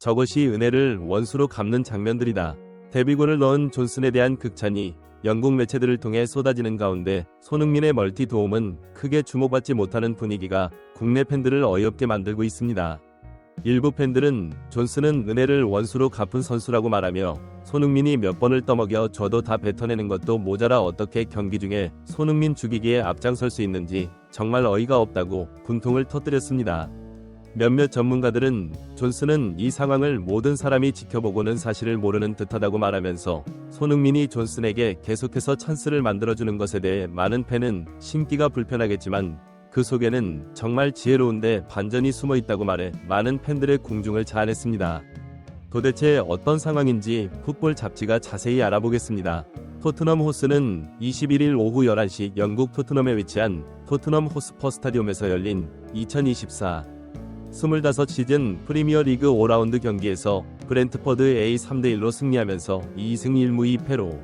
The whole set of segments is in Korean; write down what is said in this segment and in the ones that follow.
저것이 은혜를 원수로 갚는 장면들이다. 데뷔골을 넣은 존슨에 대한 극찬이 영국 매체들을 통해 쏟아지는 가운데 손흥민의 멀티 도움은 크게 주목받지 못하는 분위기가 국내 팬들을 어이없게 만들고 있습니다. 일부 팬들은 존슨은 은혜를 원수로 갚은 선수라고 말하며 손흥민이 몇 번을 떠먹여 줘도 다 뱉어내는 것도 모자라 어떻게 경기 중에 손흥민 죽이기에 앞장설 수 있는지 정말 어이가 없다고 분통을 터뜨렸습니다. 몇몇 전문가들은 존슨은 이 상황을 모든 사람이 지켜보고는 사실을 모르는 듯하다고 말하면서 손흥민이 존슨에게 계속해서 찬스를 만들어주는 것에 대해 많은 팬은 심기가 불편하겠지만 그 속에는 정말 지혜로운데 반전이 숨어 있다고 말해 많은 팬들의 궁중을 자아냈습니다. 도대체 어떤 상황인지 풋볼 잡지가 자세히 알아보겠습니다. 토트넘 호스는 21일 오후 11시 영국 토트넘에 위치한 토트넘 호스퍼 스타디움에서 열린 2024 25 시즌 프리미어리그 5라운드 경기에서 브렌트퍼드 A 3대1로 승리하면서 2승 1무 2패로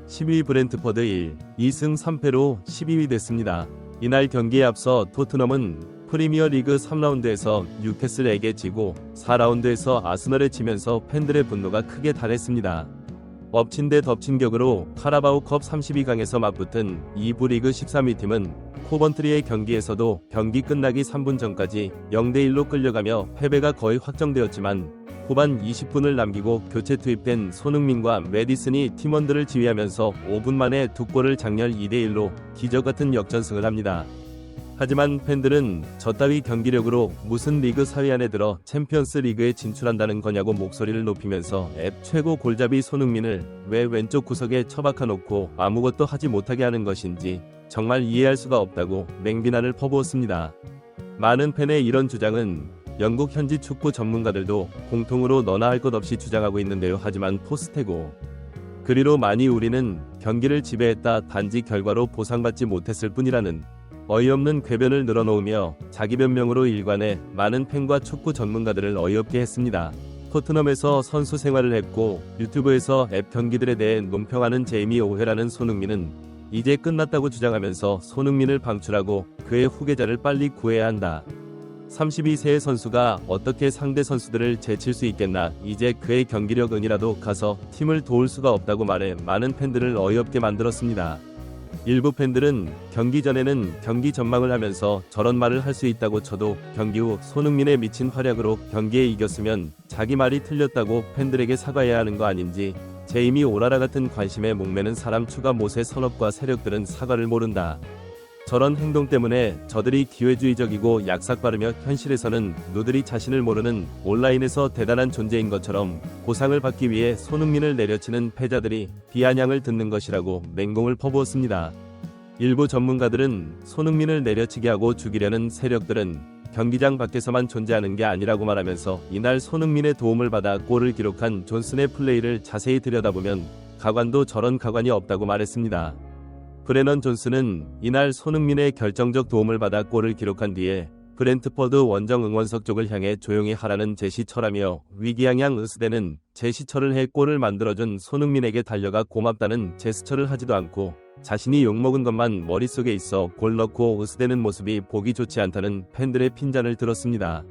12위 브렌트퍼드 1, 2승 3패로 12위 됐습니다. 이날 경기에 앞서 토트넘은 프리미어리그 3라운드에서 뉴캐슬에게 지고 4라운드에서 아스널에 지면서 팬들의 분노가 크게 달했습니다. 엎친 데 덮친 격으로 카라바오컵 32강에서 맞붙은 2부 리그 13위 팀은 코번트리의 경기에서도 경기 끝나기 3분 전까지 0대1로 끌려가며 패배가 거의 확정되었지만 후반 20분을 남기고 교체 투입된 손흥민과 메디슨이 팀원들을 지휘하면서 5분 만에 두 골을 장렬 2대1로 기적같은 역전승을 합니다. 하지만 팬들은 저따위 경기력으로 무슨 리그 사위 안에 들어 챔피언스 리그에 진출한다는 거냐고 목소리를 높이면서 앱 최고 골잡이 손흥민을 왜 왼쪽 구석에 처박아 놓고 아무것도 하지 못하게 하는 것인지 정말 이해할 수가 없다고 맹비난을 퍼부었습니다. 많은 팬의 이런 주장은 영국 현지 축구 전문가들도 공통으로 너나 할 것 없이 주장하고 있는데요. 하지만 포스테고 그리로 많이 우리는 경기를 지배했다, 단지 결과로 보상받지 못했을 뿐이라는 어이없는 궤변을 늘어놓으며 자기 변명으로 일관해 많은 팬과 축구 전문가들을 어이없게 했습니다. 토트넘에서 선수 생활을 했고 유튜브에서 앱 경기들에 대해 논평하는 제이미 오헤라는 손흥민은 이제 끝났다고 주장하면서 손흥민을 방출하고 그의 후계자를 빨리 구해야 한다. 32세의 선수가 어떻게 상대 선수들을 제칠 수 있겠나, 이제 그의 경기력 은이라도 가서 팀을 도울 수가 없다고 말해 많은 팬들을 어이없게 만들었습니다. 일부 팬들은 경기 전에는 경기 전망을 하면서 저런 말을 할 수 있다고 쳐도 경기 후 손흥민의 미친 활약으로 경기에 이겼으면 자기 말이 틀렸다고 팬들에게 사과해야 하는 거 아닌지, 제이미 오라라 같은 관심에 목매는 사람 추가 못의 선업과 세력들은 사과를 모른다. 저런 행동 때문에 저들이 기회주의적이고 약삭빠르며 현실에서는 누들이 자신을 모르는 온라인에서 대단한 존재인 것처럼 보상을 받기 위해 손흥민을 내려치는 패자들이 비아냥을 듣는 것이라고 맹공을 퍼부었습니다. 일부 전문가들은 손흥민을 내려치게 하고 죽이려는 세력들은 경기장 밖에서만 존재하는 게 아니라고 말하면서 이날 손흥민의 도움을 받아 골을 기록한 존슨의 플레이를 자세히 들여다보면 가관도 저런 가관이 없다고 말했습니다. 브레넌 존슨은 이날 손흥민의 결정적 도움을 받아 골을 기록한 뒤에 브렌트퍼드 원정 응원석 쪽을 향해 조용히 하라는 제시처라며 위기양양 으스대는 제시처를 해 골을 만들어준 손흥민에게 달려가 고맙다는 제스처를 하지도 않고 자신이 욕먹은 것만 머릿속에 있어 골 넣고 으스대는 모습이 보기 좋지 않다는 팬들의 핀잔을 들었습니다.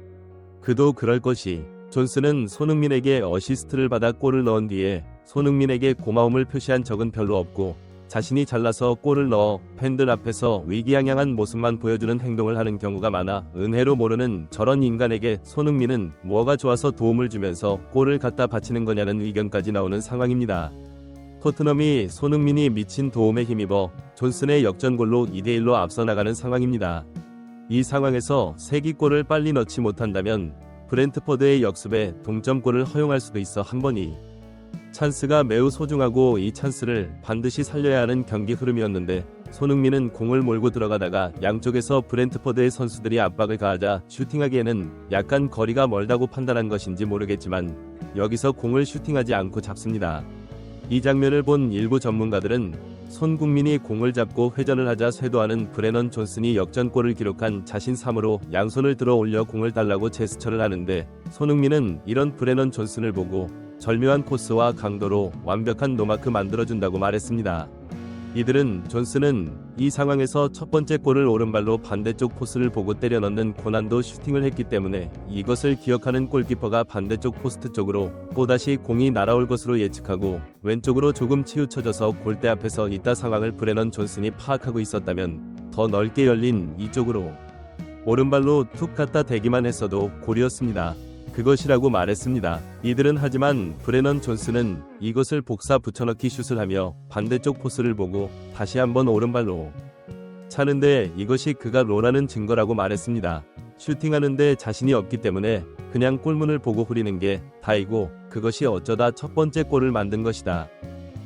그도 그럴 것이, 존슨은 손흥민에게 어시스트를 받아 골을 넣은 뒤에 손흥민에게 고마움을 표시한 적은 별로 없고 자신이 잘나서 골을 넣어 팬들 앞에서 위기양양한 모습만 보여주는 행동을 하는 경우가 많아 은혜로 모르는 저런 인간에게 손흥민은 뭐가 좋아서 도움을 주면서 골을 갖다 바치는 거냐는 의견까지 나오는 상황입니다. 토트넘이 손흥민이 미친 도움에 힘입어 존슨의 역전골로 2대1로 앞서 나가는 상황입니다. 이 상황에서 세기골을 빨리 넣지 못한다면 브렌트퍼드의 역습에 동점골을 허용할 수도 있어 한 번이 찬스가 매우 소중하고 이 찬스를 반드시 살려야 하는 경기 흐름이었는데 손흥민은 공을 몰고 들어가다가 양쪽에서 브렌트퍼드의 선수들이 압박을 가하자 슈팅하기에는 약간 거리가 멀다고 판단한 것인지 모르겠지만 여기서 공을 슈팅하지 않고 잡습니다. 이 장면을 본 일부 전문가들은 손흥민이 공을 잡고 회전을 하자 쇄도하는 브레넌 존슨이 역전골을 기록한 자신 3으로 양손을 들어 올려 공을 달라고 제스처를 하는데 손흥민은 이런 브레넌 존슨을 보고 절묘한 코스와 강도로 완벽한 노마크 만들어준다고 말했습니다. 이들은 존슨은 이 상황에서 첫 번째 골을 오른발로 반대쪽 포스를 보고 때려 넣는 고난도 슈팅을 했기 때문에 이것을 기억하는 골키퍼가 반대쪽 포스트 쪽으로 또다시 공이 날아올 것으로 예측하고 왼쪽으로 조금 치우쳐져서 골대 앞에서 있다 상황을 브레넌 존슨이 파악하고 있었다면 더 넓게 열린 이쪽으로 오른발로 툭 갖다 대기만 했어도 골이었습니다. 그것이라고 말했습니다. 이들은 하지만 브레넌 존슨은 이것을 복사 붙여넣기 슛을 하며 반대쪽 포스를 보고 다시 한번 오른발로 차는데 이것이 그가 로라는 증거라고 말했습니다. 슈팅하는데 자신이 없기 때문에 그냥 골문을 보고 후리는 게 다이고 그것이 어쩌다 첫 번째 골을 만든 것이다.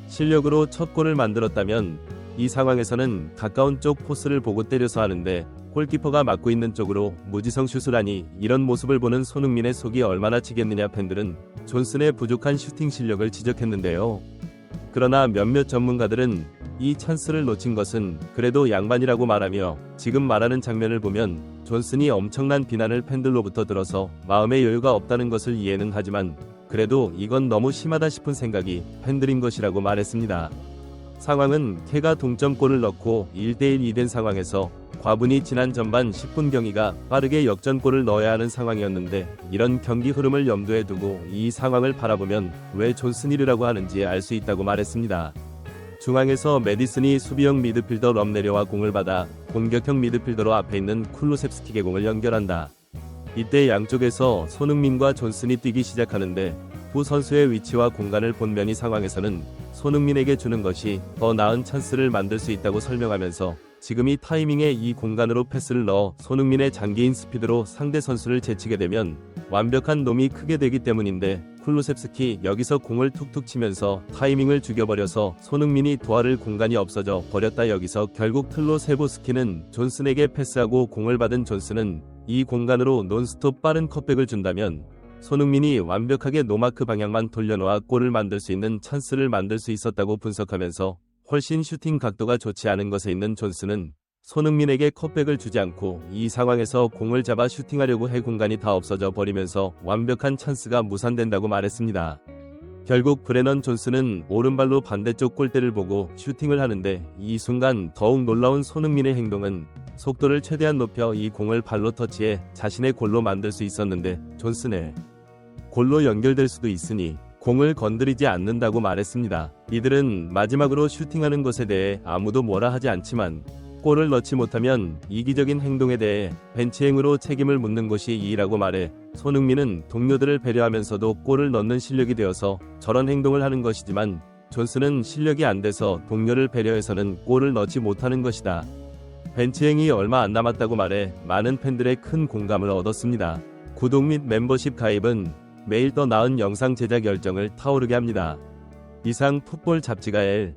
실력으로 첫 골을 만들었다면 이 상황에서는 가까운 쪽 포스를 보고 때려서 하는데 골키퍼가 막고 있는 쪽으로 무지성 슛을 하니 이런 모습을 보는 손흥민의 속이 얼마나 치겠느냐. 팬들은 존슨의 부족한 슈팅 실력을 지적했는데요. 그러나 몇몇 전문가들은 이 찬스를 놓친 것은 그래도 양반이라고 말하며 지금 말하는 장면을 보면 존슨이 엄청난 비난을 팬들로부터 들어서 마음의 여유가 없다는 것을 이해는 하지만 그래도 이건 너무 심하다 싶은 생각이 팬들인 것이라고 말했습니다. 상황은 캐가 동점골을 넣고 1대1이 된 상황에서 과분히 지난 전반 10분경기가 빠르게 역전골을 넣어야 하는 상황이었는데 이런 경기 흐름을 염두에 두고 이 상황을 바라보면 왜 존슨이라고 하는지 알 수 있다고 말했습니다. 중앙에서 메디슨이 수비형 미드필더 럼네려와 공을 받아 공격형 미드필더로 앞에 있는 쿨루셉스키에게 공을 연결한다. 이때 양쪽에서 손흥민과 존슨이 뛰기 시작하는데 두 선수의 위치와 공간을 본 면이 상황에서는 손흥민에게 주는 것이 더 나은 찬스를 만들 수 있다고 설명하면서 지금 이 타이밍에 이 공간으로 패스를 넣어 손흥민의 장기인 스피드로 상대 선수를 제치게 되면 완벽한 놈이 크게 되기 때문인데 쿨루셉스키 여기서 공을 툭툭 치면서 타이밍을 죽여버려서 손흥민이 도와를 공간이 없어져 버렸다. 여기서 결국 틀로세보스키는 존슨에게 패스하고 공을 받은 존슨은 이 공간으로 논스톱 빠른 컷백을 준다면 손흥민이 완벽하게 노마크 방향만 돌려놓아 골을 만들 수 있는 찬스를 만들 수 있었다고 분석하면서 훨씬 슈팅 각도가 좋지 않은 것에 있는 존슨은 손흥민에게 컷백을 주지 않고 이 상황에서 공을 잡아 슈팅하려고 해 공간이 다 없어져 버리면서 완벽한 찬스가 무산된다고 말했습니다. 결국 브레넌 존슨은 오른발로 반대쪽 골대를 보고 슈팅을 하는데 이 순간 더욱 놀라운 손흥민의 행동은 속도를 최대한 높여 이 공을 발로 터치해 자신의 골로 만들 수 있었는데 존슨의 골로 연결될 수도 있으니 공을 건드리지 않는다고 말했습니다. 이들은 마지막으로 슈팅하는 것에 대해 아무도 뭐라 하지 않지만 골을 넣지 못하면 이기적인 행동에 대해 벤치행으로 책임을 묻는 것이 이의라고 말해 손흥민은 동료들을 배려하면서도 골을 넣는 실력이 되어서 저런 행동을 하는 것이지만 존슨은 실력이 안 돼서 동료를 배려해서는 골을 넣지 못하는 것이다. 벤치행이 얼마 안 남았다고 말해 많은 팬들의 큰 공감을 얻었습니다. 구독 및 멤버십 가입은 매일 더 나은 영상 제작 열정을 타오르게 합니다. 이상 풋볼 잡지가 L